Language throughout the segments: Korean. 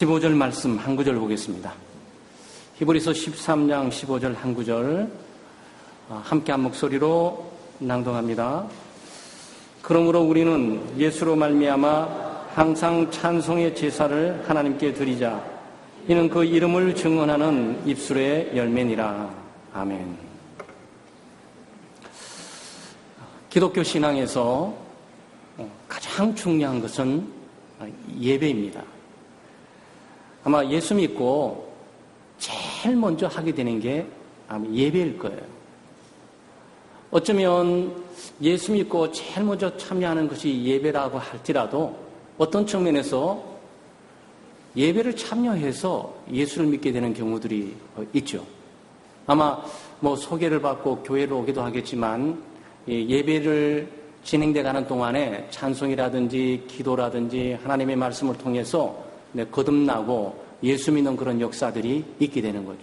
15절 말씀 한 구절 보겠습니다. 히브리서 13장 15절 한 구절 함께 한 목소리로 낭독합니다. 그러므로 우리는 예수로 말미암아 항상 찬송의 제사를 하나님께 드리자. 이는 그 이름을 증언하는 입술의 열매니라. 아멘. 기독교 신앙에서 가장 중요한 것은 예배입니다. 아마 예수 믿고 제일 먼저 하게 되는 게 아마 예배일 거예요. 어쩌면 예수 믿고 제일 먼저 참여하는 것이 예배라고 할지라도 어떤 측면에서 예배를 참여해서 예수를 믿게 되는 경우들이 있죠. 아마 소개를 받고 교회로 오기도 하겠지만 예배를 진행돼 가는 동안에 찬송이라든지 기도라든지 하나님의 말씀을 통해서 거듭나고 예수 믿는 그런 역사들이 있게 되는 거죠.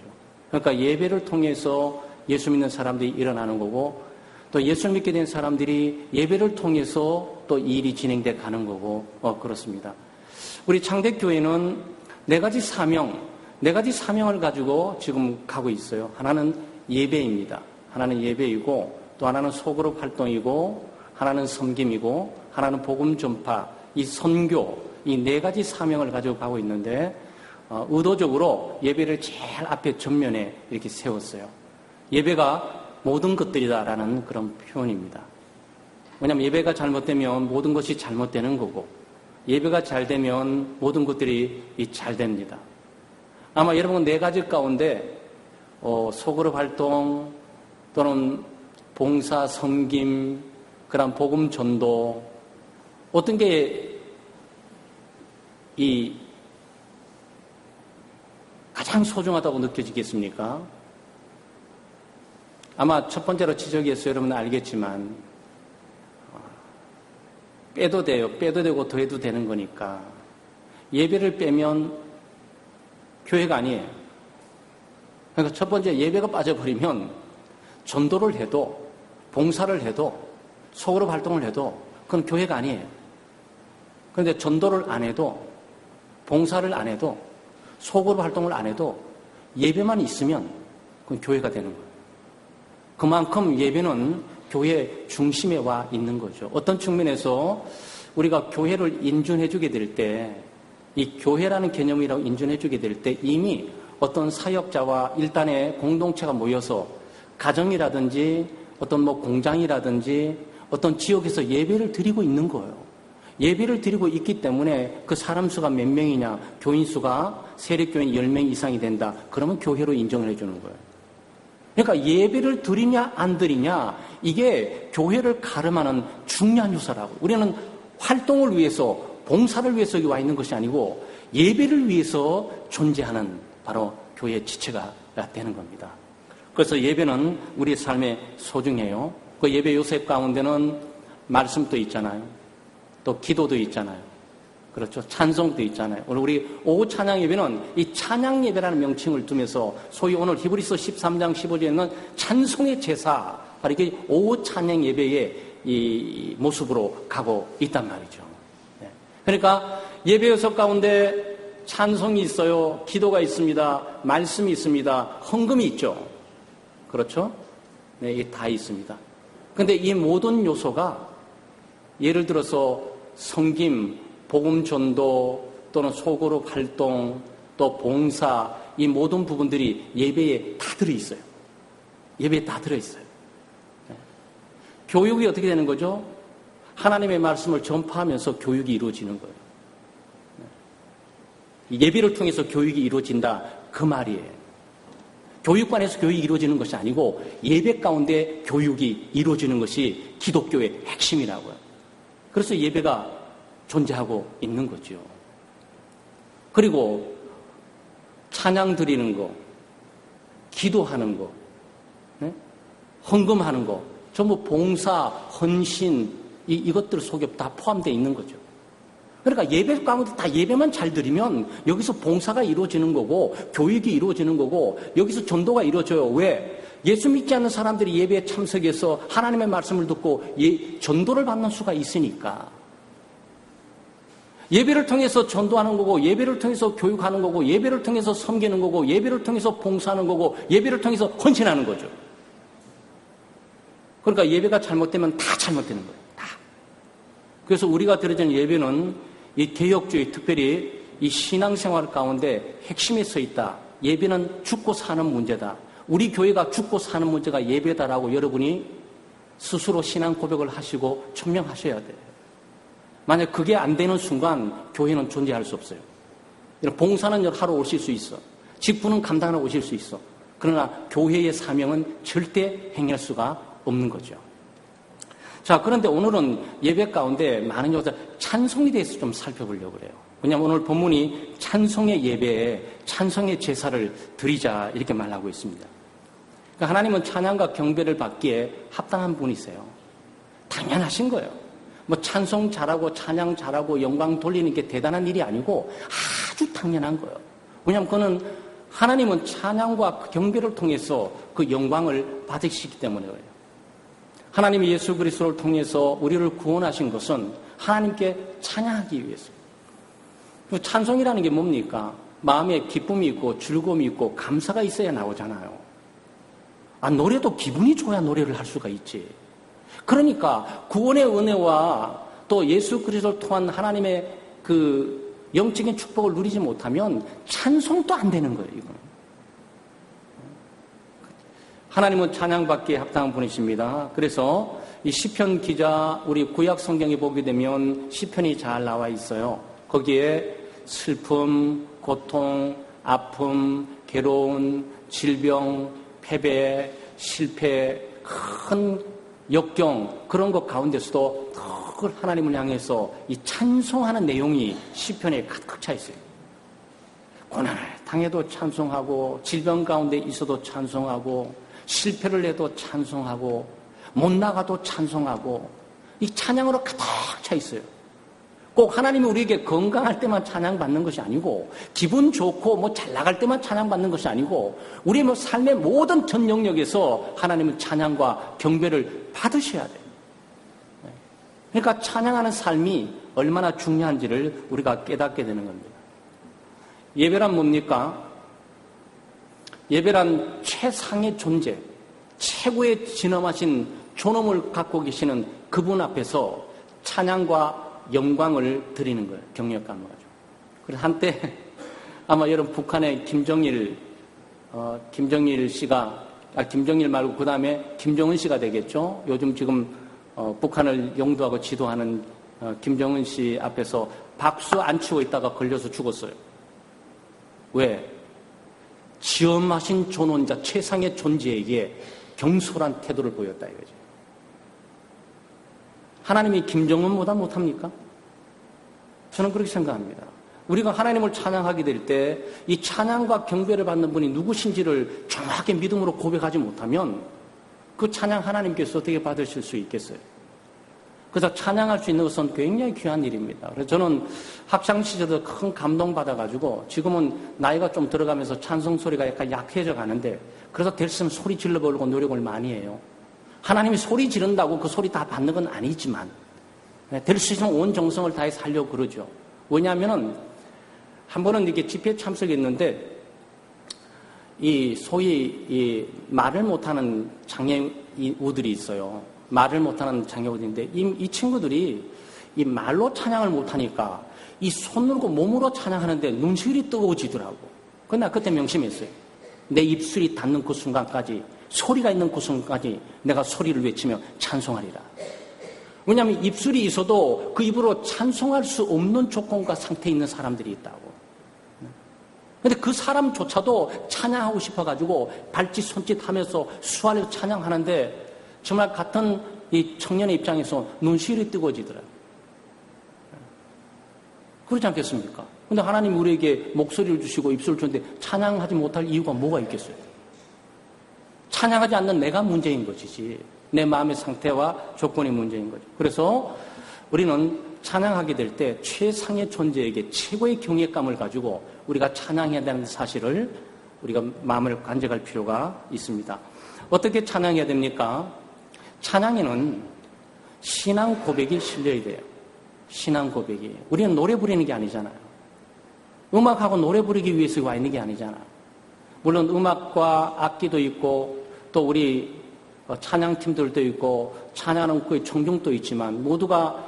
그러니까 예배를 통해서 예수 믿는 사람들이 일어나는 거고 또 예수 믿게 된 사람들이 예배를 통해서 또 일이 진행돼 가는 거고 그렇습니다. 우리 창대교회는 네 가지 사명을 가지고 지금 가고 있어요. 하나는 예배입니다. 하나는 예배이고 또 하나는 소그룹 활동이고 하나는 섬김이고 하나는 복음 전파, 이 선교, 이 네 가지 사명을 가지고 가고 있는데 의도적으로 예배를 제일 앞에 전면에 이렇게 세웠어요. 예배가 모든 것들이다라는 그런 표현입니다. 왜냐하면 예배가 잘못되면 모든 것이 잘못되는 거고 예배가 잘 되면 모든 것들이 잘 됩니다. 아마 여러분 네 가지 가운데 소그룹 활동 또는 봉사, 섬김, 그런 복음 전도 어떤 게 이 가장 소중하다고 느껴지겠습니까? 아마 첫 번째로 지적해서 여러분은 알겠지만 빼도 돼요. 빼도 되고 더해도 되는 거니까 예배를 빼면 교회가 아니에요. 그러니까 첫 번째 예배가 빠져버리면 전도를 해도 봉사를 해도 소그룹 활동을 해도 그건 교회가 아니에요. 그런데 전도를 안 해도 봉사를 안 해도 소그룹 활동을 안 해도 예배만 있으면 그건 교회가 되는 거예요. 그만큼 예배는 교회 중심에 와 있는 거죠. 어떤 측면에서 우리가 교회를 인준해 주게 될 때 이 교회라는 개념이라고 인준해 주게 될 때 이미 어떤 사역자와 일단의 공동체가 모여서 가정이라든지 어떤 공장이라든지 어떤 지역에서 예배를 드리고 있는 거예요. 예배를 드리고 있기 때문에 그 사람 수가 몇 명이냐, 교인 수가 세력교인 10명 이상이 된다. 그러면 교회로 인정을 해주는 거예요. 그러니까 예배를 드리냐 안 드리냐 이게 교회를 가름하는 중요한 요소라고. 우리는 활동을 위해서 봉사를 위해서 여기 와 있는 것이 아니고 예배를 위해서 존재하는 바로 교회의 지체가 되는 겁니다. 그래서 예배는 우리의 삶에 소중해요. 그 예배 요셉 가운데는 말씀도 있잖아요. 또 기도도 있잖아요. 그렇죠. 찬송도 있잖아요. 오늘 우리 오후 찬양 예배는 이 찬양 예배라는 명칭을 두면서 소위 오늘 히브리서 13장 15절에 있는 찬송의 제사, 바로 이게 오후 찬양 예배의 이 모습으로 가고 있단 말이죠. 네. 그러니까 예배 요소 가운데 찬송이 있어요. 기도가 있습니다. 말씀이 있습니다. 헌금이 있죠. 그렇죠? 네, 이게 다 있습니다. 그런데 이 모든 요소가 예를 들어서 섬김, 복음 전도 또는 소그룹 활동 또 봉사 이 모든 부분들이 예배에 다 들어있어요. 예배에 다 들어있어요. 네. 교육이 어떻게 되는 거죠? 하나님의 말씀을 전파하면서 교육이 이루어지는 거예요. 네. 예배를 통해서 교육이 이루어진다 그 말이에요. 교육관에서 교육이 이루어지는 것이 아니고 예배 가운데 교육이 이루어지는 것이 기독교의 핵심이라고요. 그래서 예배가 존재하고 있는 거죠. 그리고 찬양 드리는 거, 기도하는 거, 네? 헌금하는 거, 전부 봉사, 헌신 이것들 속에 다 포함되어 있는 거죠. 그러니까 예배 가운데 다 예배만 잘 드리면 여기서 봉사가 이루어지는 거고 교육이 이루어지는 거고 여기서 전도가 이루어져요. 왜? 예수 믿지 않는 사람들이 예배에 참석해서 하나님의 말씀을 듣고 전도를 받는 수가 있으니까. 예배를 통해서 전도하는 거고, 예배를 통해서 교육하는 거고, 예배를 통해서 섬기는 거고, 예배를 통해서 봉사하는 거고, 예배를 통해서 헌신하는 거죠. 그러니까 예배가 잘못되면 다 잘못되는 거예요. 다. 그래서 우리가 드려지는 예배는 이 개혁주의, 특별히 이 신앙생활 가운데 핵심에 서 있다. 예배는 죽고 사는 문제다. 우리 교회가 죽고 사는 문제가 예배다라고 여러분이 스스로 신앙 고백을 하시고 천명하셔야 돼요. 만약 그게 안 되는 순간 교회는 존재할 수 없어요. 봉사는 하러 오실 수 있어. 직분은 감당하러 오실 수 있어. 그러나 교회의 사명은 절대 행할 수가 없는 거죠. 자, 그런데 오늘은 예배 가운데 많은 여자 찬송에 대해서 좀 살펴보려고 그래요. 왜냐하면 오늘 본문이 찬송의 예배에 찬송의 제사를 드리자 이렇게 말하고 있습니다. 그러니까 하나님은 찬양과 경배를 받기에 합당한 분이세요. 당연하신 거예요. 뭐 찬송 잘하고 찬양 잘하고 영광 돌리는 게 대단한 일이 아니고 아주 당연한 거예요. 왜냐하면 그는 하나님은 찬양과 경배를 통해서 그 영광을 받으시기 때문에 그래요. 하나님이 예수 그리스도를 통해서 우리를 구원하신 것은 하나님께 찬양하기 위해서. 찬송이라는 게 뭡니까? 마음에 기쁨이 있고 즐거움이 있고 감사가 있어야 나오잖아요. 노래도 기분이 좋아야 노래를 할 수가 있지. 그러니까 구원의 은혜와 또 예수 그리스도를 통한 하나님의 그 영적인 축복을 누리지 못하면 찬송도 안 되는 거예요, 이거는. 하나님은 찬양받기에 합당한 분이십니다. 그래서 이 시편 기자, 우리 구약 성경에 보게 되면 시편이 잘 나와 있어요. 거기에 슬픔, 고통, 아픔, 괴로운, 질병, 패배, 실패, 큰 역경, 그런 것 가운데서도 늘 하나님을 향해서 이 찬송하는 내용이 시편에 가득 차 있어요. 고난을 당해도 찬송하고, 질병 가운데 있어도 찬송하고, 실패를 해도 찬송하고, 못 나가도 찬송하고, 이 찬양으로 가득 차 있어요. 꼭 하나님이 우리에게 건강할 때만 찬양받는 것이 아니고, 기분 좋고 뭐 잘 나갈 때만 찬양받는 것이 아니고, 우리 뭐 삶의 모든 전 영역에서 하나님은 찬양과 경배를 받으셔야 돼요. 그러니까 찬양하는 삶이 얼마나 중요한지를 우리가 깨닫게 되는 겁니다. 예배란 뭡니까? 예배란 최상의 존재, 최고의 진엄하신 존엄을 갖고 계시는 그분 앞에서 찬양과 영광을 드리는 거예요. 경력감을 가지고. 그래서 한때 아마 여러분 북한의 김정일 씨가, 김정일 말고 그 다음에 김정은 씨가 되겠죠. 요즘 지금 북한을 영도하고 지도하는 김정은 씨 앞에서 박수 안 치고 있다가 걸려서 죽었어요. 왜? 지엄하신 존원자, 최상의 존재에게 경솔한 태도를 보였다 이거죠. 하나님이 김정은보다 못합니까? 저는 그렇게 생각합니다. 우리가 하나님을 찬양하게 될 때 이 찬양과 경배를 받는 분이 누구신지를 정확하게 믿음으로 고백하지 못하면 그 찬양 하나님께서 어떻게 받으실 수 있겠어요? 그래서 찬양할 수 있는 것은 굉장히 귀한 일입니다. 그래서 저는 학창시절에 큰 감동받아가지고 지금은 나이가 좀 들어가면서 찬송 소리가 약간 약해져 가는데, 그래서 될 수 있으면 소리 질러보려고 노력을 많이 해요. 하나님이 소리 지른다고 그 소리 다 받는 건 아니지만 될 수 있으면 온 정성을 다해 살려고 그러죠. 왜냐하면은 한 번은 이렇게 집회에 참석했는데 이 소위 이 말을 못하는 장애우들이 있어요. 말을 못하는 장애우들인데 이 친구들이 이 말로 찬양을 못하니까 이 손으로 몸으로 찬양하는데 눈시울이 뜨거워지더라고. 그러나 그때 명심했어요. 내 입술이 닿는 그 순간까지, 소리가 있는 그 순간까지 내가 소리를 외치며 찬송하리라. 왜냐하면 입술이 있어도 그 입으로 찬송할 수 없는 조건과 상태에 있는 사람들이 있다고. 근데 그 사람조차도 찬양하고 싶어가지고 발짓 손짓 하면서 수화를 찬양하는데 정말 같은 이 청년의 입장에서 눈시울이 뜨거워지더라고요. 그렇지 않겠습니까? 근데 하나님이 우리에게 목소리를 주시고 입술을 주는데 찬양하지 못할 이유가 뭐가 있겠어요? 찬양하지 않는 내가 문제인 것이지 내 마음의 상태와 조건이 문제인 거죠. 그래서 우리는 찬양하게 될 때 최상의 존재에게 최고의 경외감을 가지고 우리가 찬양해야 되는 사실을 우리가 마음을 간직할 필요가 있습니다. 어떻게 찬양해야 됩니까? 찬양에는 신앙 고백이 실려야 돼요. 신앙 고백이에요. 우리는 노래 부르는 게 아니잖아요. 음악하고 노래 부르기 위해서 와 있는 게 아니잖아요. 물론 음악과 악기도 있고 또 우리 찬양팀들도 있고 찬양하는 그 청중도 있지만 모두가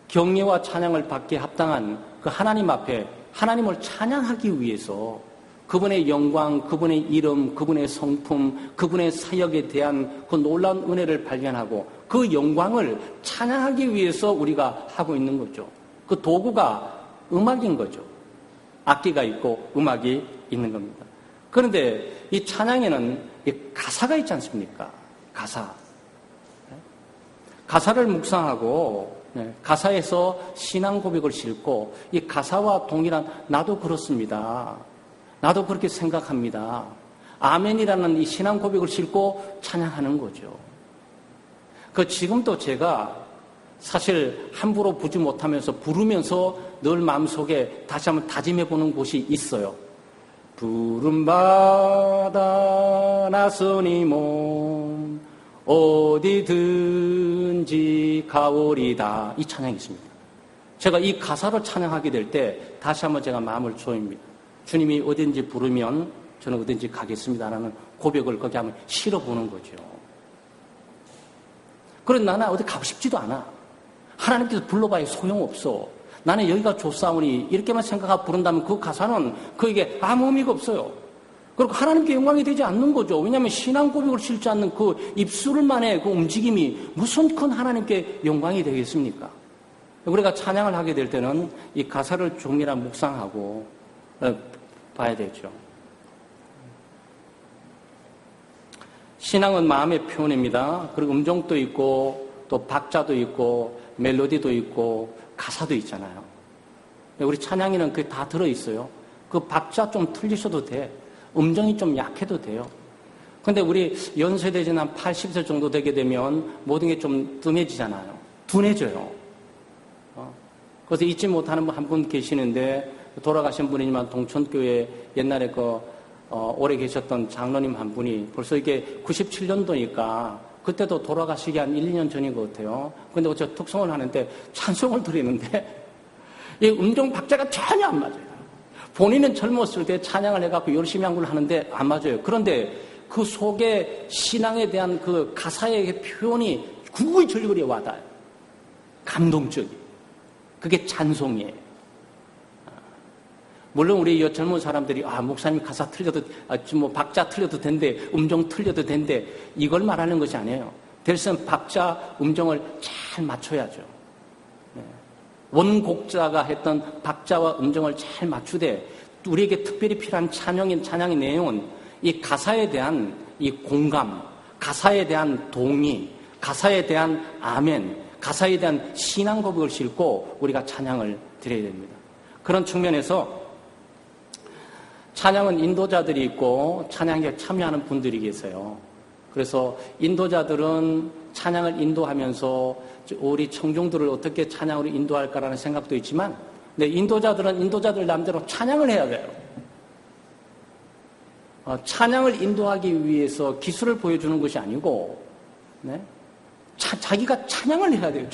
경례와 찬양을 받기에 합당한 그 하나님 앞에 하나님을 찬양하기 위해서 그분의 영광, 그분의 이름, 그분의 성품, 그분의 사역에 대한 그 놀라운 은혜를 발견하고 그 영광을 찬양하기 위해서 우리가 하고 있는 거죠. 그 도구가 음악인 거죠. 악기가 있고 음악이 있는 겁니다. 그런데 이 찬양에는 가사가 있지 않습니까? 가사. 가사를 묵상하고 가사에서 신앙 고백을 싣고 이 가사와 동일한 나도 그렇습니다. 나도 그렇게 생각합니다. 아멘이라는 이 신앙 고백을 싣고 찬양하는 거죠. 지금도 제가 사실 함부로 부지 못하면서 부르면서 늘 마음속에 다시 한번 다짐해보는 곳이 있어요. 푸른 바다 나서니 몸 어디든지 가오리다. 이 찬양이 있습니다. 제가 이 가사를 찬양하게 될 때 다시 한번 제가 마음을 조입니다. 주님이 어딘지 부르면 저는 어딘지 가겠습니다라는 고백을 거기 한번 실어보는 거죠. 그런데 나는 어디 가고 싶지도 않아. 하나님께서 불러봐야 소용없어. 나는 여기가 좋사오니 이렇게만 생각하고 부른다면 그 가사는 그에게 아무 의미가 없어요. 그리고 하나님께 영광이 되지 않는 거죠. 왜냐하면 신앙 고백을 실지 않는 그 입술만의 그 움직임이 무슨 큰 하나님께 영광이 되겠습니까? 우리가 찬양을 하게 될 때는 이 가사를 조금이라 묵상하고 봐야 되죠. 신앙은 마음의 표현입니다. 그리고 음정도 있고 또 박자도 있고 멜로디도 있고 가사도 있잖아요. 우리 찬양에는 그게 다 들어있어요. 그 박자 좀 틀리셔도 돼. 음정이 좀 약해도 돼요. 근데 우리 연세 되진 한 80세 정도 되게 되면 모든 게 좀 뜸해지잖아요. 둔해져요. 그래서 잊지 못하는 한 분 계시는데 돌아가신 분이지만 동천교회 옛날에 오래 계셨던 장로님 한 분이 벌써 이게 97년도니까 그때도 돌아가시기 한 1, 2년 전인 것 같아요. 근데 어째 특성을 하는데 찬송을 드리는데 이 음정 박자가 전혀 안 맞아요. 본인은 젊었을 때 찬양을 해갖고 열심히 한 걸 하는데 안 맞아요. 그런데 그 속에 신앙에 대한 그 가사의 표현이 구구이 절절히 와닿아요. 감동적이에요. 그게 찬송이에요. 물론 우리 젊은 사람들이 목사님 가사 틀려도 박자 틀려도 된대, 음정 틀려도 된대, 이걸 말하는 것이 아니에요. 될수록 박자, 음정을 잘 맞춰야죠. 원곡자가 했던 박자와 음정을 잘 맞추되 우리에게 특별히 필요한 찬양의 내용은 이 가사에 대한 이 공감, 가사에 대한 동의, 가사에 대한 아멘, 가사에 대한 신앙 고백을 싣고 우리가 찬양을 드려야 됩니다. 그런 측면에서 찬양은 인도자들이 있고 찬양에 참여하는 분들이 계세요. 그래서 인도자들은 찬양을 인도하면서 우리 청중들을 어떻게 찬양으로 인도할까라는 생각도 있지만 인도자들은 인도자들 남대로 찬양을 해야 돼요. 찬양을 인도하기 위해서 기술을 보여주는 것이 아니고 자기가 찬양을 해야 돼요.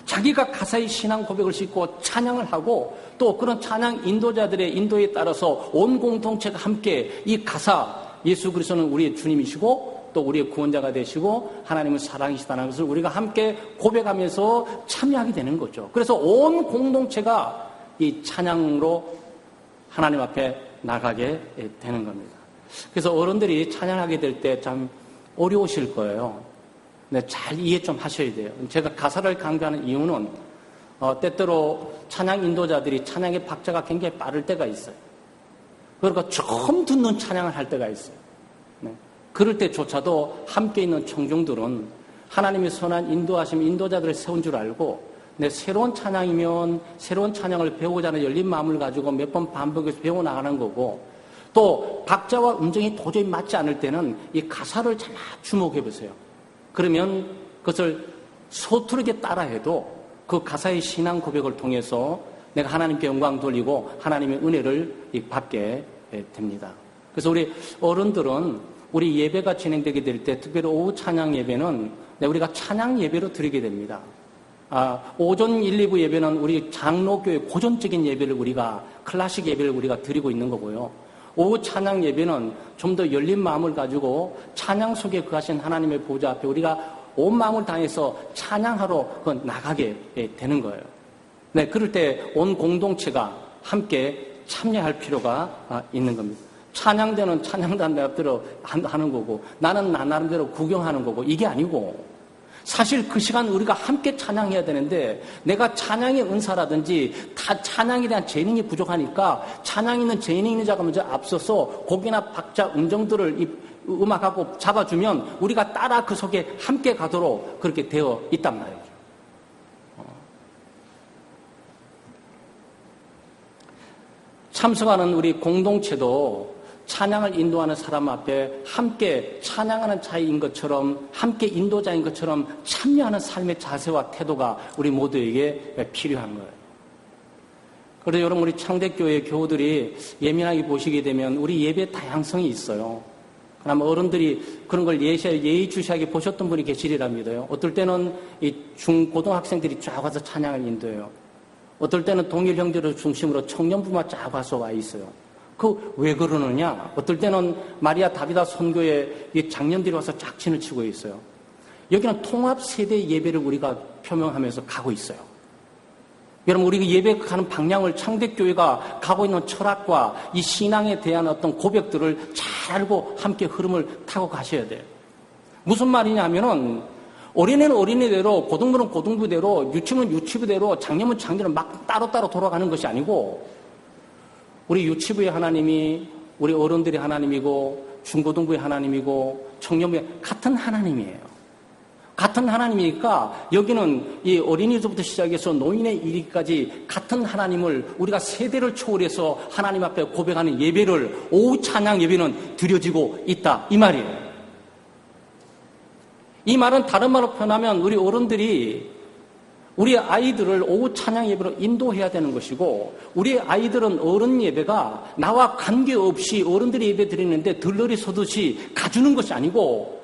자기가 가사의 신앙 고백을 싣고 찬양을 하고 또 그런 찬양 인도자들의 인도에 따라서 온 공동체가 함께 이 가사 예수 그리스도는 우리의 주님이시고 또 우리의 구원자가 되시고 하나님은 사랑이시다는 것을 우리가 함께 고백하면서 참여하게 되는 거죠. 그래서 온 공동체가 이 찬양으로 하나님 앞에 나가게 되는 겁니다. 그래서 어른들이 찬양하게 될 때 참 어려우실 거예요. 잘 이해 좀 하셔야 돼요. 제가 가사를 강조하는 이유는 때때로 찬양 인도자들이 찬양의 박자가 굉장히 빠를 때가 있어요. 그러니까 처음 듣는 찬양을 할 때가 있어요. 그럴 때조차도 함께 있는 청중들은 하나님의 선한 인도하심 인도자들을 세운 줄 알고 새로운 찬양이면 새로운 찬양을 배우고자 하는 열린 마음을 가지고 몇 번 반복해서 배워나가는 거고 또 박자와 음정이 도저히 맞지 않을 때는 이 가사를 잘 주목해 보세요. 그러면 그것을 서투르게 따라해도 그 가사의 신앙 고백을 통해서 내가 하나님께 영광 돌리고 하나님의 은혜를 받게 됩니다. 그래서 우리 어른들은 우리 예배가 진행되게 될 때 특별히 오후 찬양 예배는 우리가 찬양 예배로 드리게 됩니다. 오전 1, 2부 예배는 우리 장로교회 고전적인 예배를 우리가, 클래식 예배를 우리가 드리고 있는 거고요. 오후 찬양 예배는 좀 더 열린 마음을 가지고 찬양 속에 거하신 하나님의 보좌 앞에 우리가 온 마음을 다해서 찬양하러 나가게 되는 거예요. 네, 그럴 때 온 공동체가 함께 참여할 필요가 있는 겁니다. 찬양대는 찬양단 나름대로 하는 거고, 나는 나 나름대로 구경하는 거고, 이게 아니고, 사실 그 시간 우리가 함께 찬양해야 되는데, 내가 찬양의 은사라든지 다 찬양에 대한 재능이 부족하니까 찬양 있는 재능 있는 자가 먼저 앞서서 곡이나 박자, 음정들을 이 음악하고 잡아주면 우리가 따라 그 속에 함께 가도록 그렇게 되어 있단 말이죠. 참석하는 우리 공동체도 찬양을 인도하는 사람 앞에 함께 찬양하는 자인 것처럼, 함께 인도자인 것처럼 참여하는 삶의 자세와 태도가 우리 모두에게 필요한 거예요. 그래서 여러분, 우리 창대교회 교우들이 예민하게 보시게 되면 우리 예배 다양성이 있어요. 그러나 어른들이 그런 걸 예의주시하게 보셨던 분이 계시리라 믿어요. 어떨 때는 이 중고등학생들이 쫙 와서 찬양을 인도해요. 어떨 때는 동일 형제를 중심으로 청년부만 쫙 와서 와 있어요. 왜 그러느냐? 어떨 때는 마리아 다비다 선교에 이 장년들이 와서 짝진을 치고 있어요. 여기는 통합 세대 예배를 우리가 표명하면서 가고 있어요. 여러분, 우리가 예배 가는 방향을 창대교회가 가고 있는 철학과 이 신앙에 대한 어떤 고백들을 잘 알고 함께 흐름을 타고 가셔야 돼요. 무슨 말이냐면은, 어린이는 어린이대로, 고등부는 고등부대로, 유치부는 유치부대로, 장년은 장년은 막 따로따로 돌아가는 것이 아니고, 우리 유치부의 하나님이 우리 어른들의 하나님이고, 중고등부의 하나님이고, 청년부의 같은 하나님이에요. 같은 하나님이니까 여기는 이 어린이부터 시작해서 노인에 이르기까지 같은 하나님을 우리가 세대를 초월해서 하나님 앞에 고백하는 예배를, 오후 찬양 예배는 드려지고 있다, 이 말이에요. 이 말은 다른 말로 표현하면 우리 어른들이 우리 아이들을 오후 찬양 예배로 인도해야 되는 것이고, 우리 아이들은 어른 예배가 나와 관계없이 어른들이 예배 드리는데 들러리 서듯이 가주는 것이 아니고,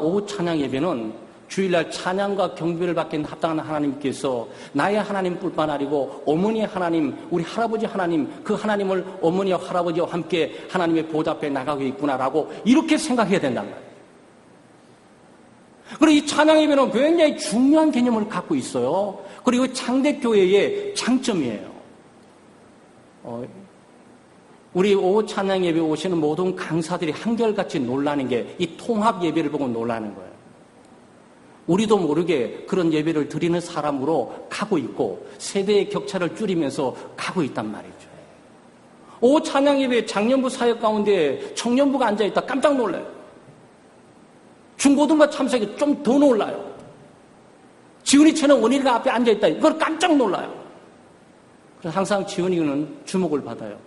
오후 찬양 예배는 주일날 찬양과 경배를 받기에 합당한 하나님께서 나의 하나님 뿐만 아니고 어머니의 하나님, 우리 할아버지 하나님, 그 하나님을 어머니와 할아버지와 함께 하나님의 보좌 앞에 나가고 있구나라고 이렇게 생각해야 된단 말이에요. 그리고 이 찬양 예배는 굉장히 중요한 개념을 갖고 있어요. 그리고 창대교회의 장점이에요. 우리 오후 찬양 예배 오시는 모든 강사들이 한결같이 놀라는 게 이 통합 예배를 보고 놀라는 거예요. 우리도 모르게 그런 예배를 드리는 사람으로 가고 있고 세대의 격차를 줄이면서 가고 있단 말이죠. 오후 찬양 예배 장년부 사역 가운데 청년부가 앉아있다 깜짝 놀라요. 중고등부 참석이 좀 더 놀라요. 지훈이처럼 원일이가 앞에 앉아있다. 이걸 깜짝 놀라요. 그래서 항상 지훈이는 주목을 받아요.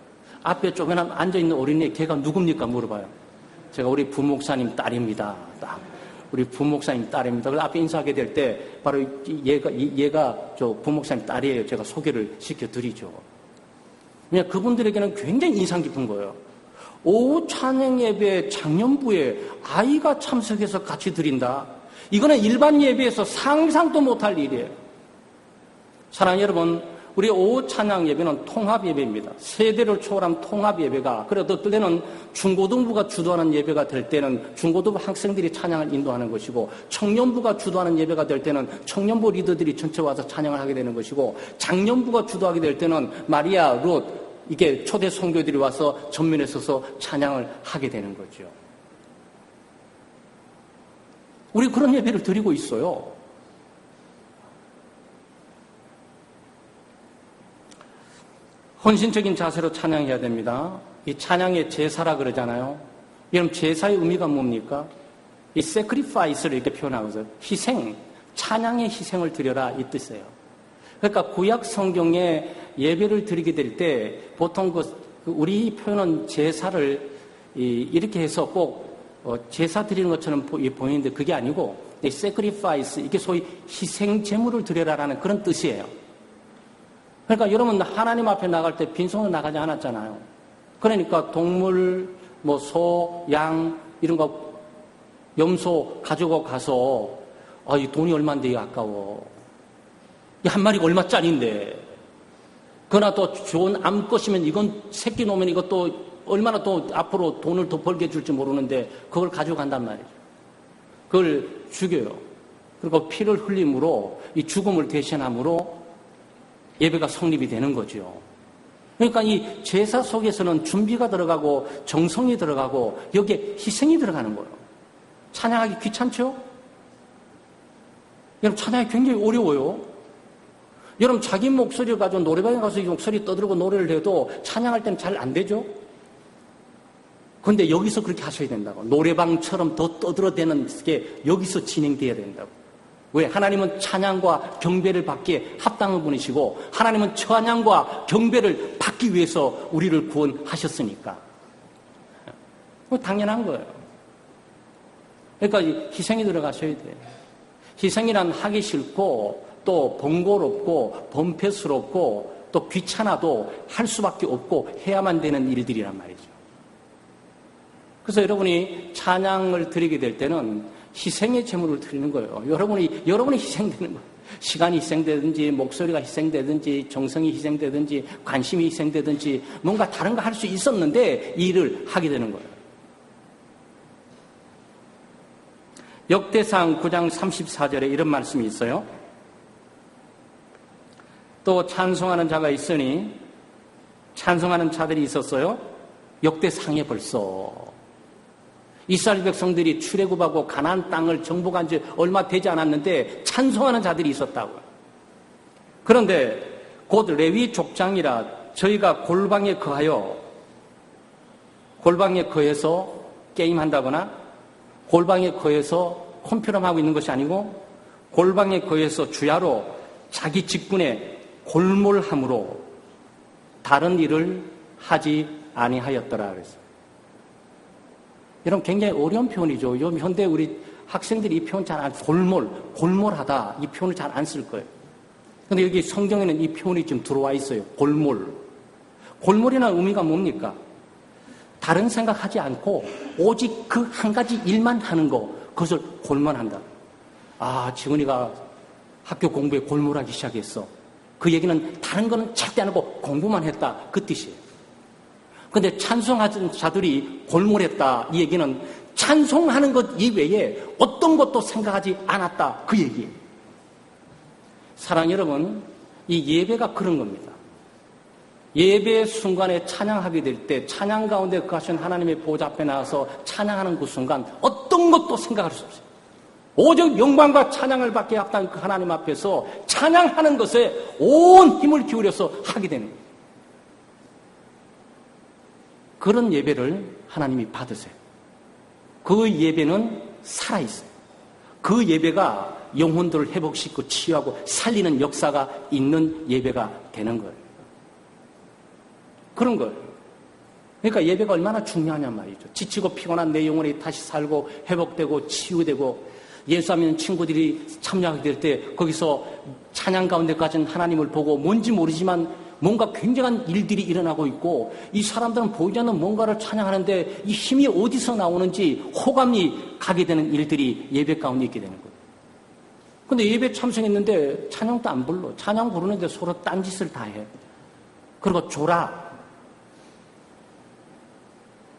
앞에 쪼개난 앉아있는 어린애 걔가 누굽니까? 물어봐요. 제가 우리 부목사님 딸입니다. 우리 부목사님 딸입니다. 그래서 앞에 인사하게 될 때 바로 얘가 저 부목사님 딸이에요. 제가 소개를 시켜드리죠. 그냥 그분들에게는 굉장히 인상 깊은 거예요. 오후 찬양 예배 장년부에 아이가 참석해서 같이 드린다. 이거는 일반 예배에서 상상도 못할 일이에요. 사랑하는 여러분, 우리 오후 찬양 예배는 통합 예배입니다. 세대를 초월한 통합 예배가, 그래도 어떨 때는 중고등부가 주도하는 예배가 될 때는 중고등부 학생들이 찬양을 인도하는 것이고, 청년부가 주도하는 예배가 될 때는 청년부 리더들이 전체 와서 찬양을 하게 되는 것이고, 장년부가 주도하게 될 때는 마리아, 룻, 이게 초대 선교들이 와서 전면에 서서 찬양을 하게 되는 거죠. 우리 그런 예배를 드리고 있어요. 헌신적인 자세로 찬양해야 됩니다. 이 찬양의 제사라 그러잖아요. 여러분, 제사의 의미가 뭡니까? 이 sacrifice를 이렇게 표현하거든요. 희생, 찬양의 희생을 드려라 이 뜻이에요. 그러니까 구약 성경에 예배를 드리게 될 때 보통 우리 표현은 제사를 이렇게 해서 꼭 제사 드리는 것처럼 보이는데 그게 아니고 이 sacrifice, 이게 소위 희생 제물을 드려라라는 그런 뜻이에요. 그러니까 여러분 하나님 앞에 나갈 때 빈손으로 나가지 않았잖아요. 그러니까 동물, 소, 양 이런 거 염소 가지고 가서 이 돈이 얼마인데 아까워. 이 한 마리가 얼마짜리인데. 그러나 또 좋은 암컷이면 이건 새끼 놓으면 이것도 얼마나 또 앞으로 돈을 더 벌게 줄지 모르는데 그걸 가져간단 말이죠. 그걸 죽여요. 그리고 피를 흘림으로 이 죽음을 대신함으로 예배가 성립이 되는 거죠. 그러니까 이 제사 속에서는 준비가 들어가고 정성이 들어가고 여기에 희생이 들어가는 거예요. 찬양하기 귀찮죠? 여러분 찬양이 굉장히 어려워요. 여러분 자기 목소리를 가지고 노래방에 가서 이 목소리 떠들고 노래를 해도 찬양할 때는 잘 안 되죠? 그런데 여기서 그렇게 하셔야 된다고. 노래방처럼 더 떠들어대는 게 여기서 진행돼야 된다고. 왜? 하나님은 찬양과 경배를 받기에 합당한 분이시고 하나님은 찬양과 경배를 받기 위해서 우리를 구원하셨으니까. 당연한 거예요. 그러니까 희생이 들어가셔야 돼요. 희생이란 하기 싫고 또 번거롭고 범패스럽고 또 귀찮아도 할 수밖에 없고 해야만 되는 일들이란 말이죠. 그래서 여러분이 찬양을 드리게 될 때는 희생의 제물을 드리는 거예요. 여러분이 희생되는 거예요. 시간이 희생되든지 목소리가 희생되든지 정성이 희생되든지 관심이 희생되든지 뭔가 다른 거 할 수 있었는데 이 일을 하게 되는 거예요. 역대상 9장 34절에 이런 말씀이 있어요. 또 찬송하는 자가 있으니 찬송하는 자들이 있었어요. 역대상에 벌써 이스라엘 백성들이 출애굽하고 가나안 땅을 정복한 지 얼마 되지 않았는데 찬송하는 자들이 있었다고요. 그런데 곧 레위 족장이라 저희가 골방에 거해서 게임한다거나 골방에 거해서 컴퓨터하고 있는 것이 아니고 골방에 거해서 주야로 자기 직분에 골몰함으로 다른 일을 하지 아니하였더라 그랬어요. 여러분 굉장히 어려운 표현이죠. 요즘 현대 우리 학생들이 이 표현 잘 안, 골몰하다 이 표현을 잘 안 쓸 거예요. 근데 여기 성경에는 이 표현이 지금 들어와 있어요. 골몰이라는 의미가 뭡니까? 다른 생각하지 않고 오직 그 한 가지 일만 하는 거, 그것을 골몰한다. 아, 지훈이가 학교 공부에 골몰하기 시작했어. 그 얘기는 다른 거는 절대 안 하고 공부만 했다. 그 뜻이에요. 근데 찬송하는 자들이 골몰했다. 이 얘기는 찬송하는 것 이외에 어떤 것도 생각하지 않았다. 그 얘기예요. 사랑 여러분, 이 예배가 그런 겁니다. 예배 순간에 찬양하게 될 때 찬양 가운데 거하신 하나님의 보좌 앞에 나와서 찬양하는 그 순간 어떤 것도 생각할 수 없어요. 오직 영광과 찬양을 받게 합당한 그 하나님 앞에서 찬양하는 것에 온 힘을 기울여서 하게 되는 거예요. 그런 예배를 하나님이 받으세요. 그 예배는 살아있어요. 그 예배가 영혼들을 회복시키고 치유하고 살리는 역사가 있는 예배가 되는 거예요. 그런 거예요. 그러니까 예배가 얼마나 중요하냔 말이죠. 지치고 피곤한 내 영혼이 다시 살고 회복되고 치유되고 예수 믿는 친구들이 참여하게 될 때 거기서 찬양 가운데 가진 하나님을 보고 뭔지 모르지만 뭔가 굉장한 일들이 일어나고 있고 이 사람들은 보이지 않는 뭔가를 찬양하는데 이 힘이 어디서 나오는지 호감이 가게 되는 일들이 예배 가운데 있게 되는 거예요. 근데 예배 참석했는데 찬양도 안 불러. 찬양 부르는데 서로 딴짓을 다 해. 그리고 졸아.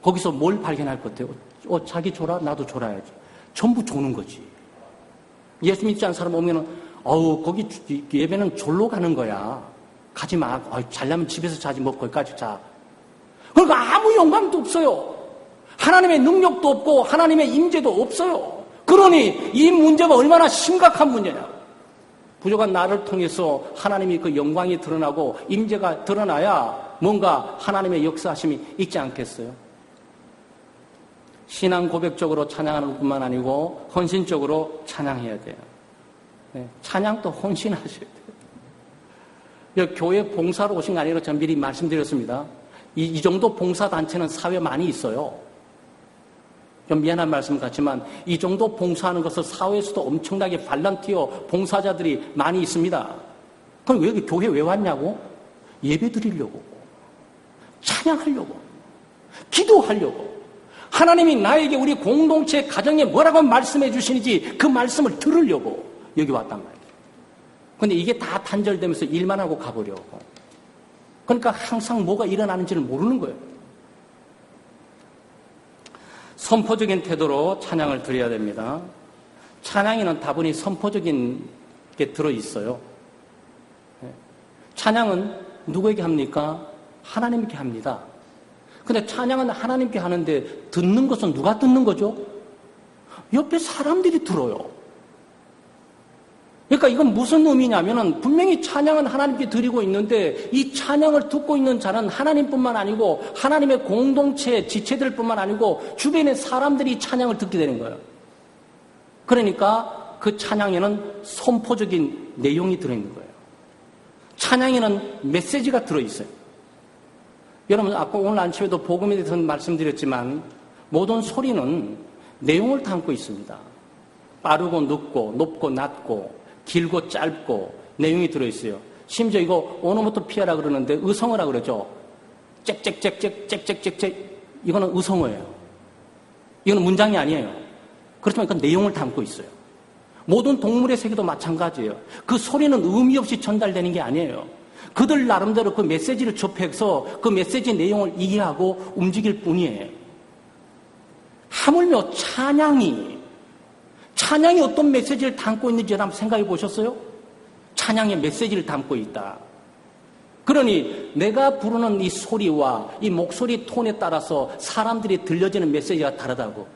거기서 뭘 발견할 것 같아요? 자기 졸아? 나도 졸아야지. 전부 조는 거지. 예수 믿지 않는 사람 오면은 거기 예배는 졸로 가는 거야. 가지 마. 잘려면 집에서 자지 뭐 거기까지 자. 그러니까 아무 영광도 없어요. 하나님의 능력도 없고 하나님의 임재도 없어요. 그러니 이 문제가 얼마나 심각한 문제냐. 부족한 나를 통해서 하나님이 그 영광이 드러나고 임재가 드러나야 뭔가 하나님의 역사하심이 있지 않겠어요? 신앙 고백적으로 찬양하는 것뿐만 아니고 헌신적으로 찬양해야 돼요. 네, 찬양도 헌신하셔야 돼요. 교회 봉사로 오신 거 아니라 전 미리 말씀드렸습니다. 이 정도 봉사단체는 사회에 많이 있어요. 좀 미안한 말씀 같지만 이 정도 봉사하는 것을 사회에서도 엄청나게 발란티어 봉사자들이 많이 있습니다. 그럼 왜 교회 왜 왔냐고? 예배 드리려고, 찬양하려고, 기도하려고, 하나님이 나에게 우리 공동체 가정에 뭐라고 말씀해 주시는지 그 말씀을 들으려고 여기 왔단 말이에요. 근데 이게 다 단절되면서 일만 하고 가버려고. 그러니까 항상 뭐가 일어나는지를 모르는 거예요. 선포적인 태도로 찬양을 드려야 됩니다. 찬양에는 다분히 선포적인 게 들어있어요. 찬양은 누구에게 합니까? 하나님께 합니다. 근데 찬양은 하나님께 하는데 듣는 것은 누가 듣는 거죠? 옆에 사람들이 들어요. 그러니까 이건 무슨 의미냐면은 분명히 찬양은 하나님께 드리고 있는데 이 찬양을 듣고 있는 자는 하나님뿐만 아니고 하나님의 공동체 지체들뿐만 아니고 주변의 사람들이 찬양을 듣게 되는 거예요. 그러니까 그 찬양에는 선포적인 내용이 들어있는 거예요. 찬양에는 메시지가 들어있어요. 여러분 아까 오늘 아침에도 복음에 대해서 말씀드렸지만 모든 소리는 내용을 담고 있습니다. 빠르고 늦고 높고 낮고 길고 짧고 내용이 들어있어요. 심지어 이거 오노모토 피아라 그러는데 의성어라 그러죠. 짹짹짹짹짹짹짹 이거는 의성어예요. 이거는 문장이 아니에요. 그렇지만 그 내용을 담고 있어요. 모든 동물의 세계도 마찬가지예요. 그 소리는 의미 없이 전달되는 게 아니에요. 그들 나름대로 그 메시지를 접해서 그 메시지 내용을 이해하고 움직일 뿐이에요. 하물며 찬양이 어떤 메시지를 담고 있는지 한번 생각해 보셨어요? 찬양의 메시지를 담고 있다. 그러니 내가 부르는 이 소리와 이 목소리 톤에 따라서 사람들이 들려지는 메시지가 다르다고.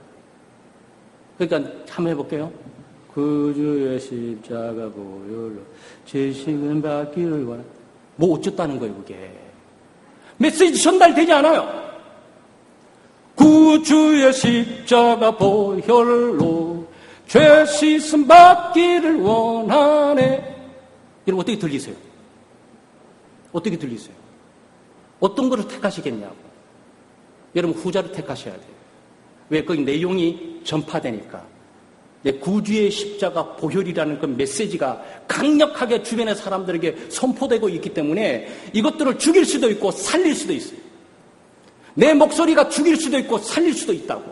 그러니까 한번 해볼게요. 그 주의 십자가 보혈로 죄식은 받기를 원하. 뭐 어쩌다는 거예요 그게. 메시지 전달되지 않아요. 구주의 십자가 보혈로 죄 씻음 받기를 원하네. 여러분 어떻게 들리세요? 어떻게 들리세요? 어떤 것을 택하시겠냐고. 여러분 후자를 택하셔야 돼요. 왜? 거기 내용이 전파되니까. 구주의 십자가 보혈이라는 그 메시지가 강력하게 주변의 사람들에게 선포되고 있기 때문에 이것들을 죽일 수도 있고 살릴 수도 있어요. 내 목소리가 죽일 수도 있고 살릴 수도 있다고.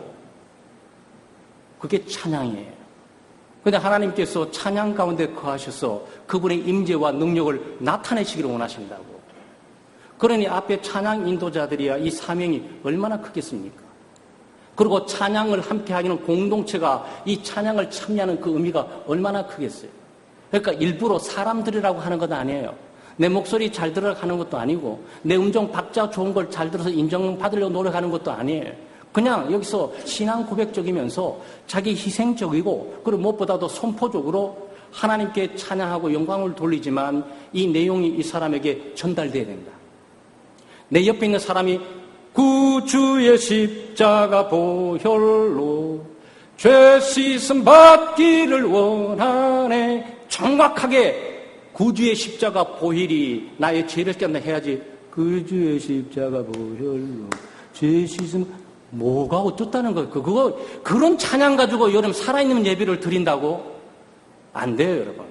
그게 찬양이에요. 그런데 하나님께서 찬양 가운데 거하셔서 그분의 임재와 능력을 나타내시기를 원하신다고. 그러니 앞에 찬양 인도자들이야 이 사명이 얼마나 크겠습니까? 그리고 찬양을 함께 하기는 공동체가 이 찬양을 참여하는 그 의미가 얼마나 크겠어요. 그러니까 일부러 사람들이라고 하는 건 아니에요. 내 목소리 잘 들어가는 것도 아니고 내 음정 박자 좋은 걸 잘 들어서 인정받으려고 노력하는 것도 아니에요. 그냥 여기서 신앙 고백적이면서 자기 희생적이고 그리고 무엇보다도 선포적으로 하나님께 찬양하고 영광을 돌리지만 이 내용이 이 사람에게 전달돼야 된다. 내 옆에 있는 사람이 구주의 십자가 보혈로 죄 씻음 받기를 원하네. 정확하게 구주의 십자가 보혈이 나의 죄를 깼나 해야지. 구주의 십자가 보혈로 죄 씻음 뭐가 어떻다는 거예요? 그거 그런 찬양 가지고 여러분 살아있는 예배를 드린다고? 안 돼요, 여러분.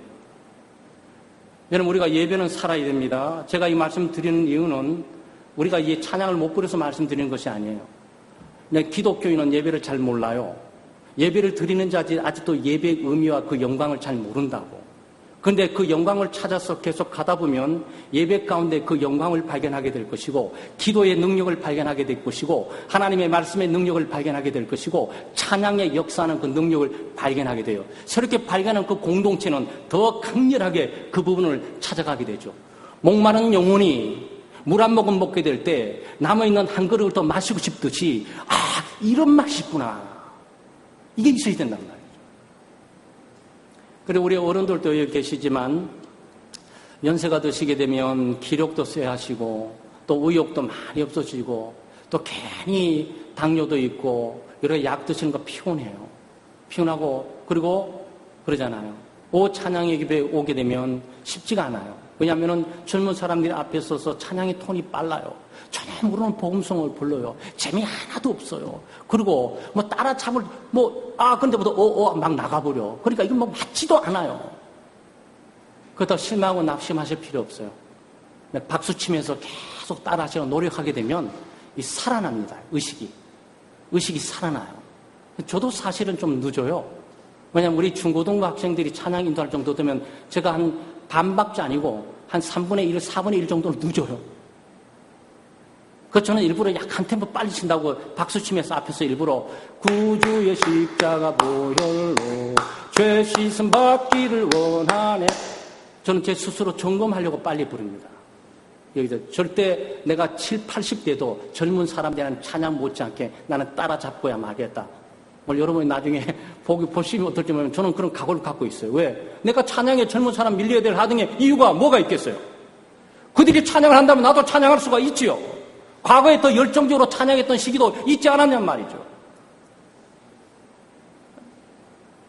여러분 우리가 예배는 살아야 됩니다. 제가 이 말씀 드리는 이유는 우리가 이 찬양을 못 부려서 말씀드리는 것이 아니에요. 그냥 기독교인은 예배를 잘 몰라요. 예배를 드리는 자지 아직도 예배의 의미와 그 영광을 잘 모른다고. 그런데 그 영광을 찾아서 계속 가다 보면 예배 가운데 그 영광을 발견하게 될 것이고 기도의 능력을 발견하게 될 것이고 하나님의 말씀의 능력을 발견하게 될 것이고 찬양의 역사하는 그 능력을 발견하게 돼요. 새롭게 발견한 그 공동체는 더 강렬하게 그 부분을 찾아가게 되죠. 목마른 영혼이 물 한 모금 먹게 될 때 남아있는 한 그릇을 더 마시고 싶듯이 이런 맛이 있구나. 이게 있어야 된단 말이에요. 그리고 우리 어른들도 여기 계시지만 연세가 드시게 되면 기력도 쇠하시고 또 의욕도 많이 없어지고 또 괜히 당뇨도 있고 여러 약 드시는 거 피곤해요. 피곤하고 그리고 그러잖아요. 찬양의 기도에 오게 되면 쉽지가 않아요. 왜냐하면 젊은 사람들이 앞에 서서 찬양의 톤이 빨라요. 전혀 모르는 복음성을 불러요. 재미 하나도 없어요. 그리고 따라 잡을 근데부터 막 나가버려. 그러니까 이건 맞지도 않아요. 그렇다고 실망하고 낙심하실 필요 없어요. 박수 치면서 계속 따라 하시려고 노력하게 되면 살아납니다. 의식이 살아나요. 저도 사실은 좀 늦어요. 왜냐하면 우리 중고등부 학생들이 찬양 인도할 정도 되면 제가 한 반박자 아니고 한 3분의 1, 4분의 1 정도는 늦어요. 그 저는 일부러 약한 템포 빨리 친다고 박수 치면서 앞에서 일부러 구주의 십자가 보혈로 죄 씻음 받기를 원하네. 저는 제 스스로 점검하려고 빨리 부릅니다. 여기서 절대 내가 7, 80대도 젊은 사람들이랑 찬양 못지않게 나는 따라잡고야 말겠다. 여러분이 나중에 보시면 어떨지 모르면 저는 그런 각오를 갖고 있어요. 왜? 내가 찬양에 젊은 사람 밀려야 될 하등의 이유가 뭐가 있겠어요? 그들이 찬양을 한다면 나도 찬양할 수가 있지요. 과거에 더 열정적으로 찬양했던 시기도 있지 않았냔 말이죠.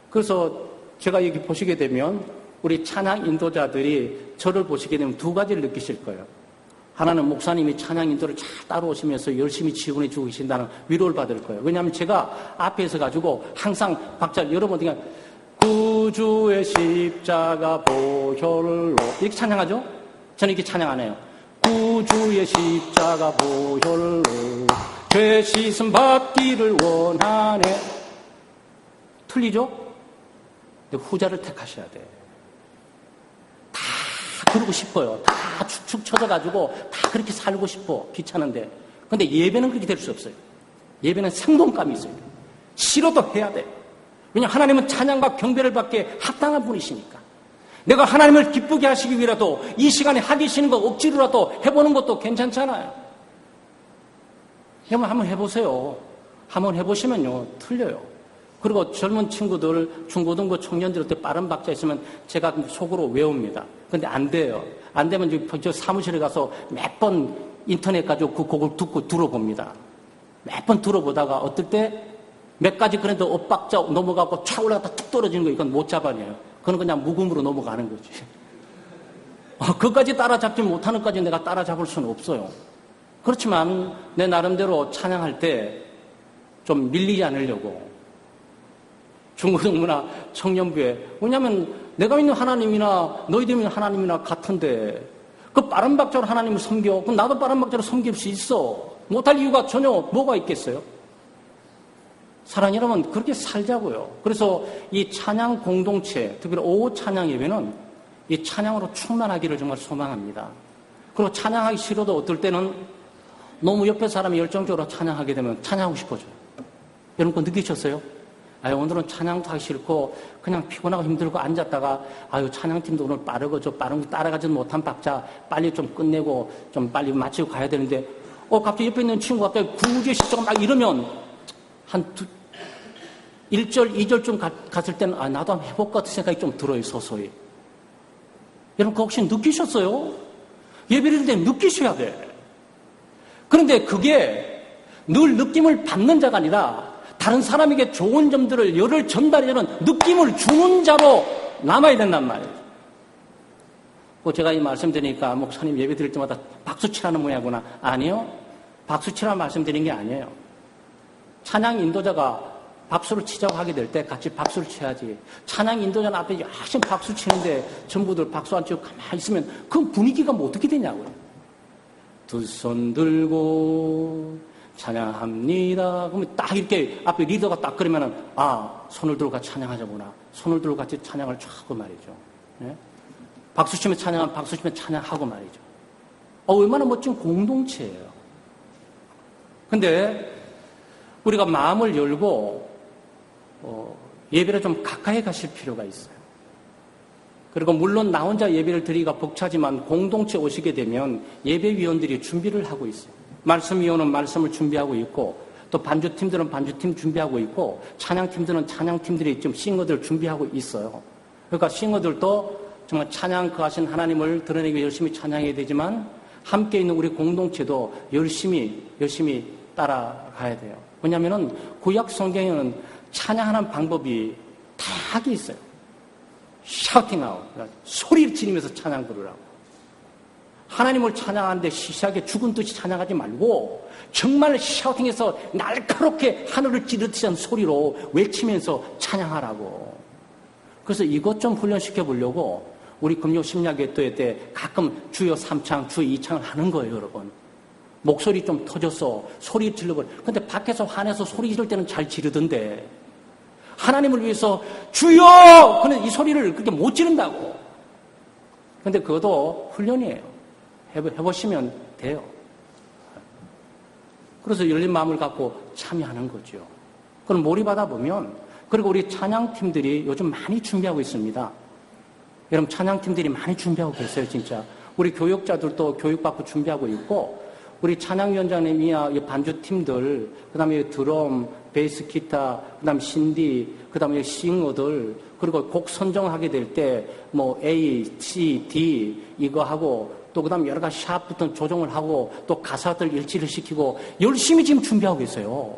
그래서 제가 여기 보시게 되면 우리 찬양 인도자들이 저를 보시게 되면 두 가지를 느끼실 거예요. 하나는 목사님이 찬양 인도를 잘 따라오시면서 열심히 지원해 주고 계신다는 위로를 받을 거예요. 왜냐하면 제가 앞에 서 가지고 항상 박자 여러분 그냥 구주의 십자가 보혈로 이렇게 찬양하죠? 저는 이렇게 찬양 안 해요. 구주의 십자가 보혈로 죄 씻음 받기를 원하네. 틀리죠? 근데 후자를 택하셔야 돼. 다 그러고 싶어요. 다 축축 처져가지고 다 그렇게 살고 싶어. 귀찮은데. 근데 예배는 그렇게 될 수 없어요. 예배는 생동감이 있어요. 싫어도 해야 돼. 왜냐하면 하나님은 찬양과 경배를 받기에 합당한 분이시니까. 내가 하나님을 기쁘게 하시기 위해라도 이 시간에 하기 싫은 거 억지로라도 해보는 것도 괜찮잖아요. 한번 해보세요. 한번 해보시면요. 틀려요. 그리고 젊은 친구들, 중고등부 청년들한테 빠른 박자 있으면 제가 속으로 외웁니다. 근데 안 돼요. 안 되면 저 사무실에 가서 몇 번 인터넷 가지고 그 곡을 듣고 들어봅니다. 몇 번 들어보다가 어떨 때 몇 가지 그래도 엇박자 넘어가고 촥 올라갔다 툭 떨어지는 거 이건 못 잡아내요. 그건 그냥 묵음으로 넘어가는 거지. 그것까지 따라잡지 못하는 것까지 내가 따라잡을 수는 없어요. 그렇지만 내 나름대로 찬양할 때 좀 밀리지 않으려고 중고등부나 청년부에 왜냐하면 내가 믿는 하나님이나 너희들 믿는 하나님이나 같은데 그 빠른 박자로 하나님을 섬겨 그럼 나도 빠른 박자로 섬길 수 있어. 못할 이유가 전혀 뭐가 있겠어요? 사랑하는 여러분 그렇게 살자고요. 그래서 이 찬양 공동체 특히 오후 찬양 예배는 이 찬양으로 충만하기를 정말 소망합니다. 그리고 찬양하기 싫어도 어떨 때는 너무 옆에 사람이 열정적으로 찬양하게 되면 찬양하고 싶어져요. 여러분 그거 느끼셨어요? 오늘은 찬양도 하기 싫고 그냥 피곤하고 힘들고 앉았다가 찬양팀도 오늘 빠르고 저 빠른 거 따라가지 못한 박자 빨리 좀 끝내고 좀 빨리 마치고 가야 되는데 갑자기 옆에 있는 친구가 갑자기 구주의 십자가 막 이러면 한 1절, 2절쯤 갔을 때는 나도 한번 해볼까 같은 생각이 좀 들어요. 서서히. 여러분 그거 혹시 느끼셨어요? 예배를 때 느끼셔야 돼. 그런데 그게 늘 느낌을 받는 자가 아니라 다른 사람에게 좋은 점들을 열을 전달해주는 느낌을 주는 자로 남아야 된단 말이에요. 제가 이 말씀드리니까 목사님 예배 드릴 때마다 박수 치라는 모양이구나. 아니요. 박수 치라는 말씀 드린 게 아니에요. 찬양 인도자가 박수를 치자고 하게 될 때 같이 박수를 쳐야지. 찬양 인도자 앞에 열심히 박수 치는데 전부들 박수 안 치고 가만히 있으면 그 분위기가 뭐 어떻게 되냐고요. 두 손 들고 찬양합니다. 그러면 딱 이렇게 앞에 리더가 딱 그러면은 손을 들고 같이 찬양하자구나. 손을 들고 같이 찬양을 쫙 하고 말이죠. 네? 박수 치면 찬양하면 박수 치면 찬양하고 말이죠. 얼마나 멋진 공동체예요. 근데 우리가 마음을 열고 예배를 좀 가까이 가실 필요가 있어요. 그리고 물론 나 혼자 예배를 드리기가 벅차지만 공동체 오시게 되면 예배위원들이 준비를 하고 있어요. 말씀위원은 말씀을 준비하고 있고 또 반주팀들은 반주팀 준비하고 있고 찬양팀들은 찬양팀들이 좀 싱어들 준비하고 있어요. 그러니까 싱어들도 정말 찬양 그 하신 하나님을 드러내기 위해 열심히 찬양해야 되지만 함께 있는 우리 공동체도 열심히 따라가야 돼요. 왜냐하면 구약 성경에는 찬양하는 방법이 다하게 있어요. 샤우팅 아웃, 소리를 지르면서 찬양 부르라고. 하나님을 찬양하는데 시시하게 죽은 듯이 찬양하지 말고 정말 샤우팅해서 날카롭게 하늘을 찌르듯이 한 소리로 외치면서 찬양하라고. 그래서 이것 좀 훈련시켜 보려고 우리 금요 심야기도회 때 가끔 주여 3창, 주여 2창을 하는 거예요, 여러분. 목소리 좀 터져서 소리 질러버려. 근데 밖에서 화내서 소리 지를 때는 잘 지르던데 하나님을 위해서 주여! 근데 이 소리를 그렇게 못 지른다고. 근데 그것도 훈련이에요. 해보시면 돼요. 그래서 열린 마음을 갖고 참여하는 거죠. 그럼 몰입하다 보면, 그리고 우리 찬양팀들이 요즘 많이 준비하고 있습니다. 여러분, 찬양팀들이 많이 준비하고 계세요, 진짜. 우리 교육자들도 교육받고 준비하고 있고, 우리 찬양위원장님이야 반주팀들, 그 다음에 드럼, 베이스, 기타, 그 다음에 신디, 그 다음에 싱어들, 그리고 곡 선정하게 될 때, A, C, D, 이거 하고, 또 그 다음에 여러 가지 샵부터 조정을 하고, 또 가사들 일치를 시키고, 열심히 지금 준비하고 있어요.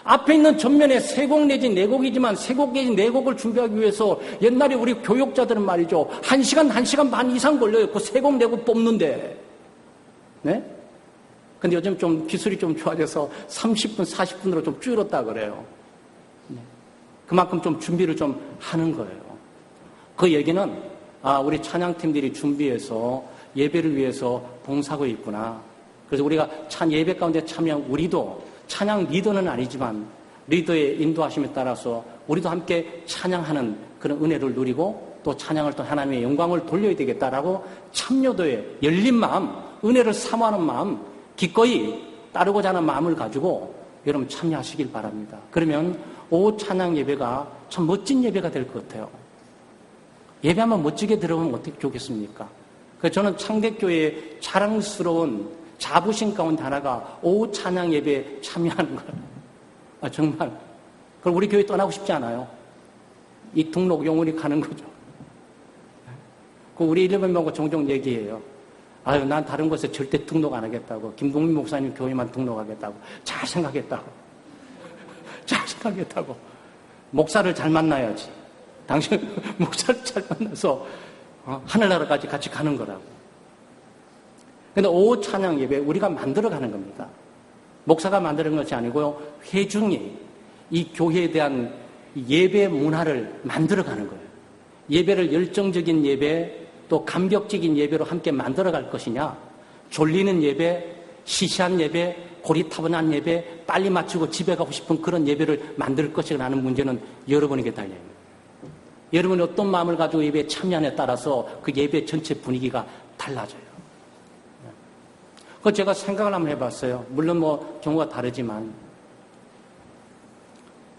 앞에 있는 전면에 세 곡 내지 네 곡이지만 세 곡 내지 네 곡을 준비하기 위해서 옛날에 우리 교육자들은 말이죠. 1시간 반 이상 걸려요. 그 세 곡 네 곡 뽑는데. 네? 근데 요즘 좀 기술이 좀 좋아져서 30분, 40분으로 좀 줄었다 그래요. 네. 그만큼 좀 준비를 좀 하는 거예요. 그 얘기는, 우리 찬양팀들이 준비해서 예배를 위해서 봉사하고 있구나. 그래서 우리가 예배 가운데 참여한 우리도 찬양 리더는 아니지만 리더의 인도하심에 따라서 우리도 함께 찬양하는 그런 은혜를 누리고 또 찬양을 또 하나님의 영광을 돌려야 되겠다라고 참여도에 열린 마음, 은혜를 사모하는 마음, 기꺼이 따르고자 하는 마음을 가지고 여러분 참여하시길 바랍니다. 그러면 오후 찬양 예배가 참 멋진 예배가 될 것 같아요. 예배하면 멋지게 들어오면 어떻게 좋겠습니까? 그래서 저는 창대교회의 자랑스러운 자부심 가운데 하나가 오후 찬양 예배에 참여하는 거예요. 정말. 그럼 우리 교회 떠나고 싶지 않아요. 이 등록 영원히 가는 거죠. 우리 일본 보고 종종 얘기해요. 난 다른 곳에 절대 등록 안 하겠다고. 김동민 목사님 교회만 등록하겠다고. 잘 생각했다고. 잘 생각했다고. 목사를 잘 만나야지. 당신 목사를 잘 만나서 하늘나라까지 같이 가는 거라고. 근데 오후 찬양 예배 우리가 만들어가는 겁니다. 목사가 만드는 것이 아니고요. 회중이 이 교회에 대한 예배 문화를 만들어가는 거예요. 예배를 열정적인 예배 또 감격적인 예배로 함께 만들어갈 것이냐, 졸리는 예배, 시시한 예배, 고리타분한 예배, 빨리 마치고 집에 가고 싶은 그런 예배를 만들 것이라는 문제는 여러분에게 달려있습니다. 여러분이 어떤 마음을 가지고 예배에 참여하냐에 따라서 그 예배 전체 분위기가 달라져요. 그거 제가 생각을 한번 해봤어요. 물론 경우가 다르지만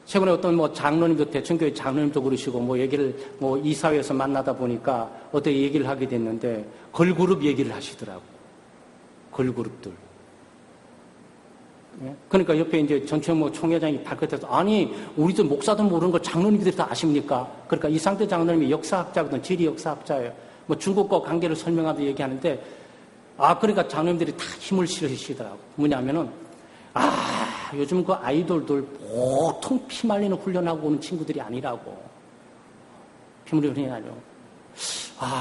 최근에 어떤 장로님도 대천교회 장로님도 그러시고 얘기를 이사회에서 만나다 보니까 어떻게 얘기를 하게 됐는데 걸그룹 얘기를 하시더라고. 걸그룹들. 그러니까 옆에 이제 전체모 총회장이 발끝에서 아니 우리도 목사도 모르는 걸 장로님들이 다 아십니까? 그러니까 이상태 장로님이 역사학자거든. 지리 역사학자예요. 중국과 관계를 설명하면서 얘기하는데 그러니까 장로님들이 다 힘을 실으시더라고. 뭐냐면은 요즘 그 아이돌들 보통 피 말리는 훈련하고 오는 친구들이 아니라고. 피 말리는 훈련이 아니고.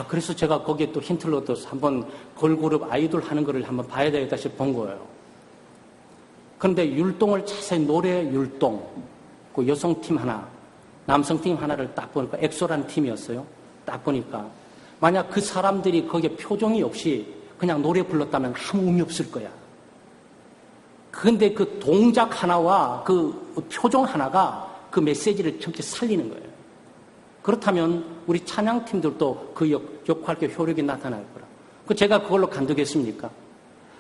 그래서 제가 거기에 또 힌트를 얻어서 한번 걸그룹 아이돌 하는 거를 한번 봐야 되겠다 싶어 본 거예요. 그런데 율동을 자세히 노래 율동, 그 여성팀 하나, 남성팀 하나를 딱 보니까 엑소라는 팀이었어요. 딱 보니까 만약 그 사람들이 거기에 표정이 없이 그냥 노래 불렀다면 아무 의미 없을 거야. 그런데 그 동작 하나와 그 표정 하나가 그 메시지를 전체 살리는 거예요. 그렇다면 우리 찬양팀들도 그 역할의 효력이 나타날 거라. 제가 그걸로 간두겠습니까?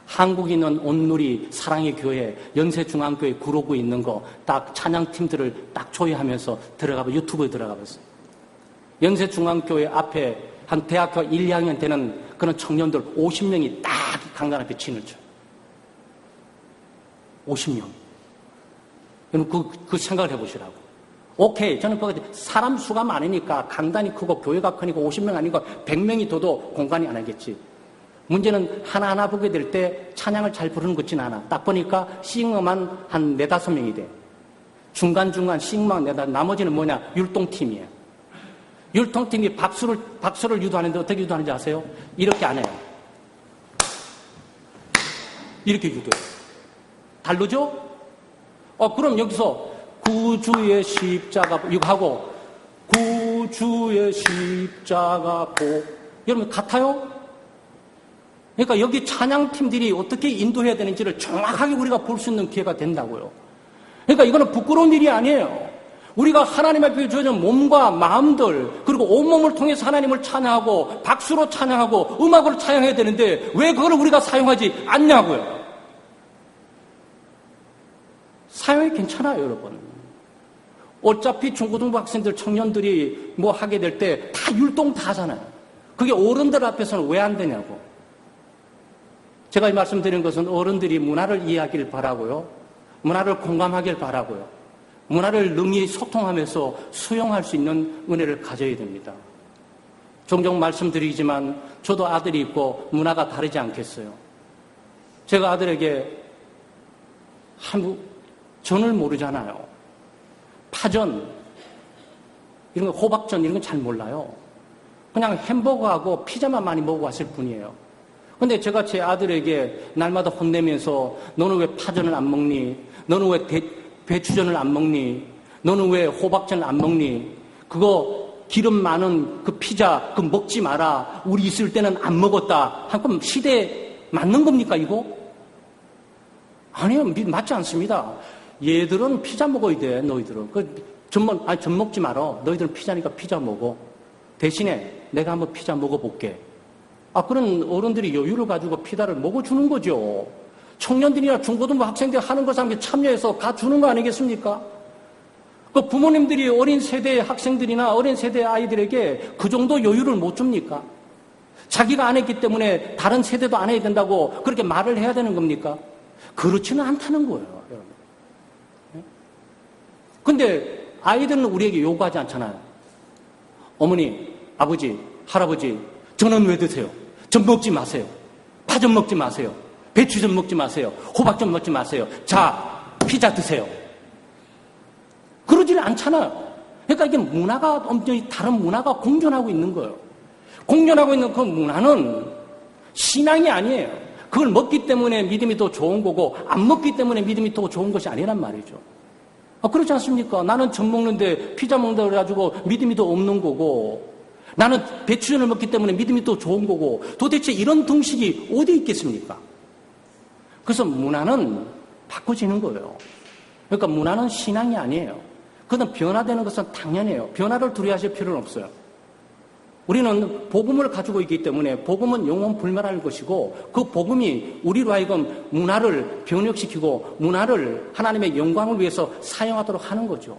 한국에 있는 온누리 사랑의 교회, 연세중앙교회 구로구에 있는 거 딱 찬양팀들을 딱 조회하면서 들어가고 유튜브에 들어가 봤어요. 연세중앙교회 앞에 한 대학교 1, 2학년 되는 그런 청년들 50명이 딱 강단 앞에 진을 쳐요. 50명. 여러분 그 생각을 해보시라고. 오케이. 저는 사람 수가 많으니까 강단이 크고 교회가 크니까 50명 아니고 100명이 더도 공간이 안 하겠지. 문제는 하나하나 보게 될 때 찬양을 잘 부르는 것 같지는 않아. 딱 보니까 싱어만 한 4, 5명이 돼. 중간중간 싱어만 나머지는 뭐냐? 율동팀이에요. 율동팀이 박수를 유도하는데 어떻게 유도하는지 아세요? 이렇게 안 해요. 이렇게 유도해요. 다르죠? 그럼 여기서 구주의 십자가 이거 하고 구주의 십자가 보 여러분 같아요? 그러니까 여기 찬양팀들이 어떻게 인도해야 되는지를 정확하게 우리가 볼 수 있는 기회가 된다고요. 그러니까 이거는 부끄러운 일이 아니에요. 우리가 하나님 앞에 주어진 몸과 마음들 그리고 온몸을 통해서 하나님을 찬양하고 박수로 찬양하고 음악으로 찬양해야 되는데 왜 그걸 우리가 사용하지 않냐고요. 사용이 괜찮아요, 여러분. 어차피 중고등부 학생들, 청년들이 뭐 하게 될 때 다 율동 다 하잖아요. 그게 어른들 앞에서는 왜 안 되냐고. 제가 이 말씀드리는 것은 어른들이 문화를 이해하길 바라고요. 문화를 공감하길 바라고요. 문화를 능히 소통하면서 수용할 수 있는 은혜를 가져야 됩니다. 종종 말씀드리지만 저도 아들이 있고 문화가 다르지 않겠어요. 제가 아들에게 전을 모르잖아요. 파전, 이런 거, 호박전 이런 건 잘 몰라요. 그냥 햄버거하고 피자만 많이 먹어왔을 뿐이에요. 근데 제가 제 아들에게 날마다 혼내면서 너는 왜 파전을 안 먹니? 너는 왜 배추전을 안 먹니? 너는 왜 호박전을 안 먹니? 그거 기름 많은 그 피자 그거 먹지 마라. 우리 있을 때는 안 먹었다. 그럼 시대에 맞는 겁니까 이거? 아니요. 맞지 않습니다. 얘들은 피자 먹어야 돼. 너희들은. 전 먹지 마라. 너희들은 피자니까 피자 먹어. 대신에 내가 한번 피자 먹어볼게. 그런 어른들이 여유를 가지고 피자를 먹어주는 거죠. 청년들이나 중고등부 학생들이 하는 것에 함께 참여해서 가주는 거 아니겠습니까? 그 부모님들이 어린 세대의 학생들이나 어린 세대의 아이들에게 그 정도 여유를 못 줍니까? 자기가 안 했기 때문에 다른 세대도 안 해야 된다고 그렇게 말을 해야 되는 겁니까? 그렇지는 않다는 거예요, 여러분. 근데 아이들은 우리에게 요구하지 않잖아요. 어머니, 아버지, 할아버지, 전은 왜 드세요? 전 먹지 마세요. 파전 먹지 마세요. 배추전 먹지 마세요. 호박전 먹지 마세요. 자, 피자 드세요. 그러지를 않잖아요. 그러니까 이게 문화가 엄청 다른 문화가 공존하고 있는 거예요. 공존하고 있는 그 문화는 신앙이 아니에요. 그걸 먹기 때문에 믿음이 더 좋은 거고 안 먹기 때문에 믿음이 더 좋은 것이 아니란 말이죠. 그렇지 않습니까? 나는 전 먹는데 피자 먹는다 그래가지고 믿음이 더 없는 거고 나는 배추전을 먹기 때문에 믿음이 더 좋은 거고 도대체 이런 등식이 어디 있겠습니까? 그래서 문화는 바꿔지는 거예요. 그러니까 문화는 신앙이 아니에요. 그건 변화되는 것은 당연해요. 변화를 두려워하실 필요는 없어요. 우리는 복음을 가지고 있기 때문에 복음은 영원 불멸할 것이고 그 복음이 우리로 하여금 문화를 변혁시키고 문화를 하나님의 영광을 위해서 사용하도록 하는 거죠.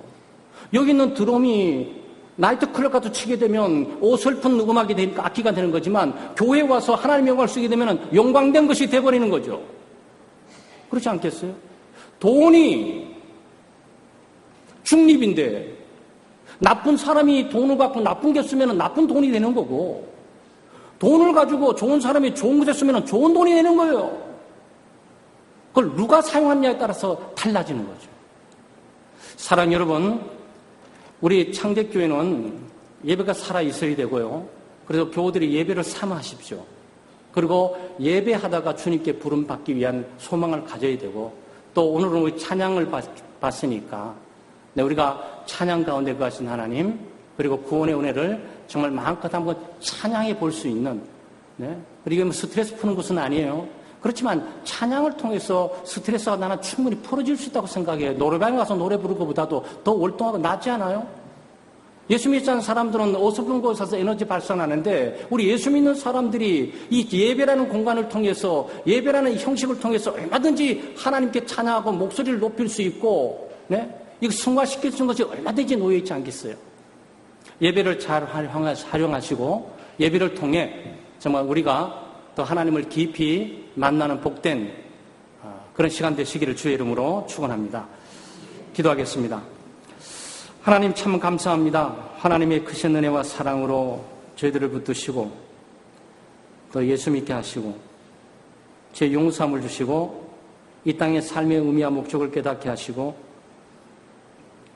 여기 있는 드럼이 나이트클럽 가서 치게 되면 어설픈 음악이 되니까 악기가 되는 거지만 교회에 와서 하나님의 영광을 쓰게 되면 영광된 것이 돼버리는 거죠. 그렇지 않겠어요? 돈이 중립인데 나쁜 사람이 돈을 갖고 나쁜 게 쓰면 나쁜 돈이 되는 거고 돈을 가지고 좋은 사람이 좋은 것에 쓰면 좋은 돈이 되는 거예요. 그걸 누가 사용하느냐에 따라서 달라지는 거죠. 사랑 여러분, 우리 창대교회는 예배가 살아있어야 되고요. 그래서 교우들이 예배를 삼아하십시오. 그리고 예배하다가 주님께 부름받기 위한 소망을 가져야 되고 또 오늘은 우리 찬양을 봤으니까 우리가 찬양 가운데 거하신 하나님 그리고 구원의 은혜를 정말 마음껏 한번 찬양해 볼 수 있는 그리고 스트레스 푸는 것은 아니에요. 그렇지만 찬양을 통해서 스트레스가 나는 충분히 풀어질 수 있다고 생각해요. 노래방에 가서 노래 부르는 것보다도 더 월동하고 낫지 않아요? 예수 믿지 않는 사람들은 어설픈 곳에서 에너지 발산하는데 우리 예수 믿는 사람들이 이 예배라는 공간을 통해서 예배라는 형식을 통해서 얼마든지 하나님께 찬양하고 목소리를 높일 수 있고 이거 승화시킬 수 있는 것이 얼마든지 놓여있지 않겠어요? 예배를 잘 활용하시고 예배를 통해 정말 우리가 또 하나님을 깊이 만나는 복된 그런 시간 되시기를 주의 이름으로 축원합니다. 기도하겠습니다. 하나님 참 감사합니다. 하나님의 크신 은혜와 사랑으로 저희들을 붙드시고 또 예수 믿게 하시고 제 용서함을 주시고 이 땅의 삶의 의미와 목적을 깨닫게 하시고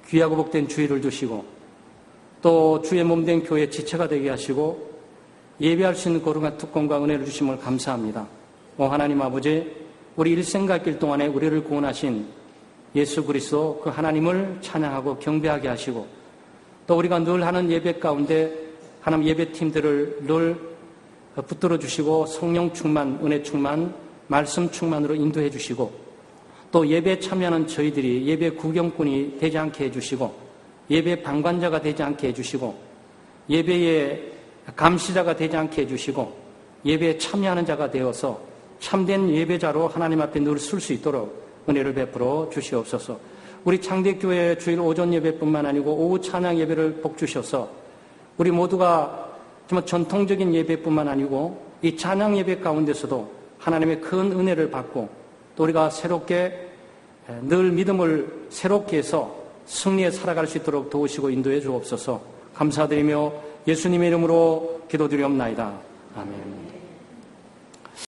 귀하고 복된 주의를 주시고 또 주의 몸된 교회 지체가 되게 하시고 예배할 수 있는 거룩한 특권과 은혜를 주심을 감사합니다. 하나님 아버지, 우리 일생과 길 동안에 우리를 구원하신 예수 그리스도 그 하나님을 찬양하고 경배하게 하시고 또 우리가 늘 하는 예배 가운데 하나님 예배팀들을 늘 붙들어 주시고 성령 충만, 은혜 충만, 말씀 충만으로 인도해 주시고 또 예배에 참여하는 저희들이 예배 구경꾼이 되지 않게 해주시고 예배 방관자가 되지 않게 해주시고 예배의 감시자가 되지 않게 해주시고 예배에 참여하는 자가 되어서 참된 예배자로 하나님 앞에 늘 설 수 있도록 은혜를 베풀어 주시옵소서. 우리 창대교회 주일 오전 예배뿐만 아니고 오후 찬양 예배를 복 주셔서 우리 모두가 정말 전통적인 예배뿐만 아니고 이 찬양 예배 가운데서도 하나님의 큰 은혜를 받고 또 우리가 새롭게 늘 믿음을 새롭게 해서 승리에 살아갈 수 있도록 도우시고 인도해 주옵소서. 감사드리며 예수님의 이름으로 기도드리옵나이다. 아멘.